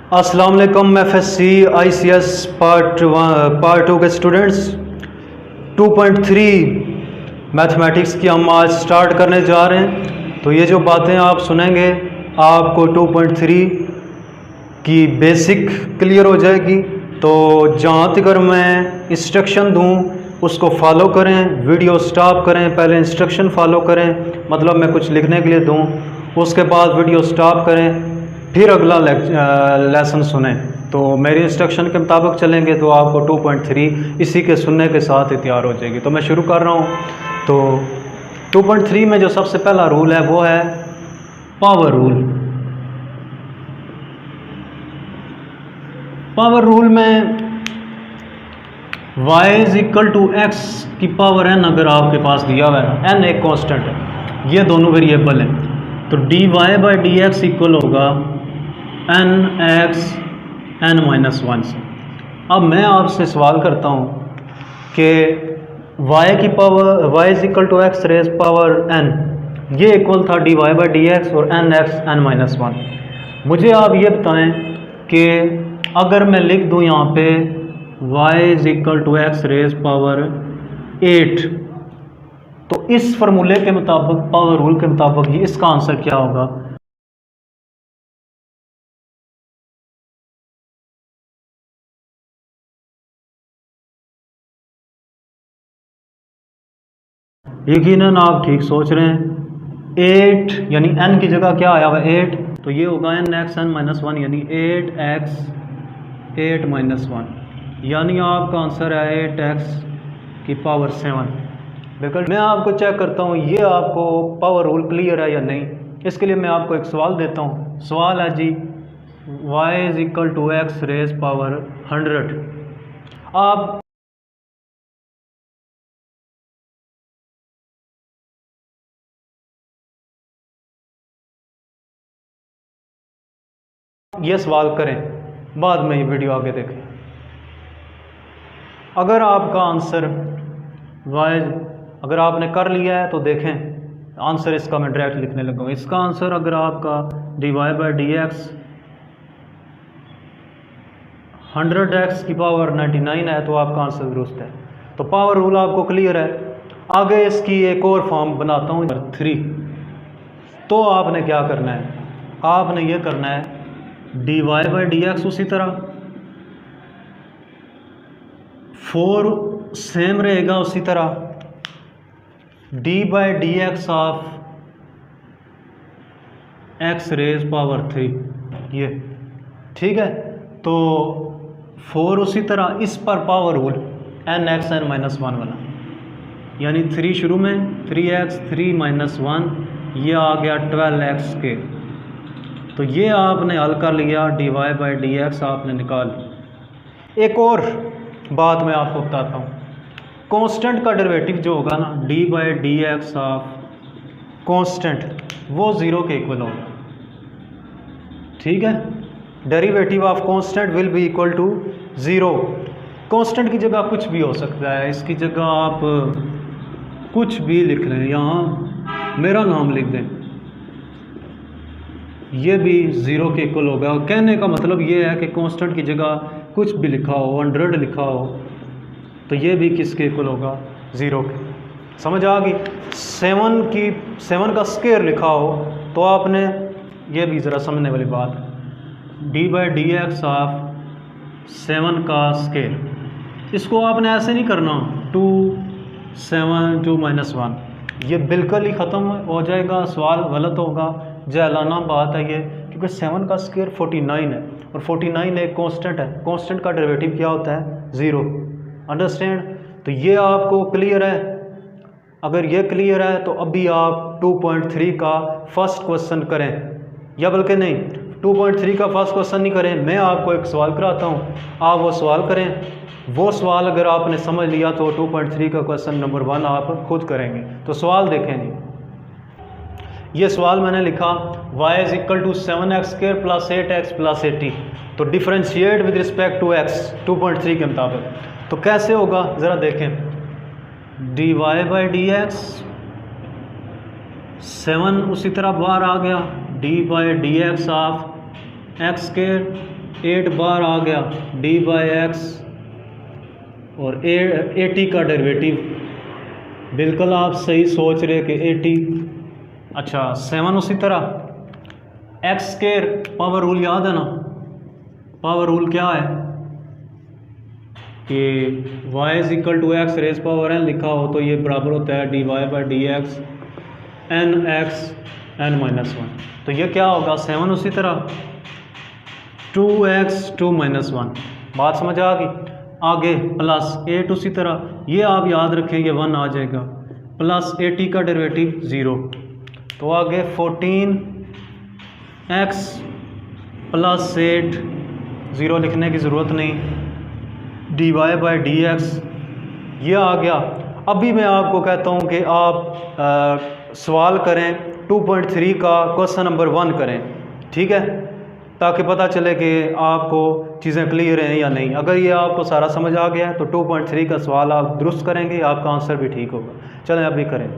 अस्सलाम वालेकुम FSc ICS part two के स्टूडेंट्स 2.3 मैथमेटिक्स की हम आज स्टार्ट करने जा रहे हैं। तो ये जो बातें आप सुनेंगे आपको 2.3 की बेसिक क्लियर हो जाएगी। तो जहाँ तक अगर मैं इंस्ट्रक्शन दूँ उसको फॉलो करें, वीडियो स्टॉप करें, पहले इंस्ट्रक्शन फॉलो करें, मतलब मैं कुछ लिखने के लिए दूँ, उसके बाद वीडियो स्टॉप करें, फिर अगला लेसन सुने। तो मेरी इंस्ट्रक्शन के मुताबिक चलेंगे तो आपको 2.3 इसी के सुनने के साथ ही तैयार हो जाएगी। तो मैं शुरू कर रहा हूँ। तो 2.3 में जो सबसे पहला रूल है वो है पावर रूल। पावर रूल में y is equal to x की पावर n अगर आपके पास दिया हुआ है, n एक कांस्टेंट है, ये दोनों वेरिएबल हैं, तो dy by d x equal होगा n x n-1 से। अब मैं आपसे सवाल करता हूँ कि y की power y is equal to x raise power n, ये इक्वल था dy बाई डी एक्स और n x n-1। मुझे आप ये बताएं कि अगर मैं लिख दूँ यहाँ पे y is equal to x raise power 8, तो इस फार्मूले के मुताबिक, पावर रूल के मुताबिक, ये इसका आंसर क्या होगा? यकीनन आप ठीक सोच रहे हैं। 8 यानी n की जगह क्या आया हुआ 8, तो ये होगा n x n-1 यानी 8x 8-1, यानी आपका आंसर है 8x की पावर 7। बिल्कुल। मैं आपको चेक करता हूँ ये आपको पावर रूल क्लियर है या नहीं। इसके लिए मैं आपको एक सवाल देता हूँ। सवाल है जी y is equal to x raise power 100। आप ये सवाल करें, बाद में ये वीडियो आगे देखें। अगर आपका आंसर y, अगर आपने कर लिया है तो देखें आंसर इसका मैं डायरेक्ट लिखने लगा हूँ। इसका आंसर अगर आपका dy by d x 100x की पावर 99 है तो आपका आंसर दुरुस्त है। तो पावर रूल आपको क्लियर है। आगे इसकी एक और फॉर्म बनाता हूँ 3। तो आपने क्या करना है, आपने ये करना है dy बाई डी एक्स उसी तरह 4 सेम रहेगा, उसी तरह d by d x of x raise power 3, ये ठीक है। तो 4 उसी तरह, इस पर power rule n x n-1 वाला, यानी 3 शुरू में 3x 3-1, ये आ गया 12x के। तो ये आपने हल कर लिया, dy बाई डी एक्स आपने निकाल लिया। एक और बात मैं आपको बताता हूँ, कांस्टेंट का डेरिवेटिव जो होगा ना d by d x of constant, वो 0 के इक्वल होगा, ठीक है। Derivative of constant will be equal to 0। Constant की जगह कुछ भी हो सकता है, इसकी जगह आप कुछ भी लिख लें, यहाँ मेरा नाम लिख दें, ये भी 0 के इक्वल होगा। कहने का मतलब ये है कि कांस्टेंट की जगह कुछ भी लिखा हो, 100 लिखा हो, तो ये भी किसके इक्वल होगा 0 के। समझ आ गई। 7 का स्क्वायर लिखा हो तो आपने, ये भी ज़रा समझने वाली बात, d by d x of 7 का स्क्वायर, इसको आपने ऐसे नहीं करना 2 7 2-1, ये बिल्कुल ही ख़त्म हो जाएगा, सवाल गलत होगा, जहलाना बात है ये, क्योंकि 7 का स्क्वायर 49 है और 49 एक कांस्टेंट है। कांस्टेंट का डेरिवेटिव क्या होता है 0। अंडरस्टैंड। तो ये आपको क्लियर है। अगर ये क्लियर है तो अभी आप 2.3 का फर्स्ट क्वेश्चन करें, या बल्कि नहीं 2.3 का फर्स्ट क्वेश्चन नहीं करें, मैं आपको एक सवाल कराता हूँ, आप वो सवाल करें। वो सवाल अगर आपने समझ लिया तो 2.3 का क्वेश्चन नंबर 1 आप खुद करेंगे। तो सवाल देखें जी, ये सवाल मैंने लिखा y is equal to 7x square plus 8x plus 80, तो differentiate with respect to x 2.3 के मुताबिक। तो कैसे होगा ज़रा देखें, dy बाई डी एक्स 7 उसी तरह बाहर आ गया, d by d x of x square 8 बार आ गया डी बाई एक्स और 80 का डेरिवेटिव। बिल्कुल आप सही सोच रहे कि 80। अच्छा 7 उसी तरह एक्स स्क्वायर पावर रूल याद है ना, पावर रूल क्या है कि y is equal to x raise power n लिखा हो तो ये बराबर होता है d y by d x n x n minus one. तो ये क्या होगा 7 उसी तरह 2x 2 माइनस वन। बात समझ आ गई। आगे प्लस 8 उसी तरह, ये आप याद रखें ये 1 आ जाएगा, प्लस 80 का डेरिवेटिव 0। तो आगे 14x प्लस 8 0 लिखने की ज़रूरत नहीं, d y by d x ये आ गया। अभी मैं आपको कहता हूँ कि आप सवाल करें 2.3 का क्वेश्चन नंबर 1 करें, ठीक है, ताकि पता चले कि आपको चीज़ें क्लियर हैं या नहीं। अगर ये आपको सारा समझ आ गया है तो 2.3 का सवाल आप दुरुस्त करेंगे, आपका आंसर भी ठीक होगा। चलें अभी करें।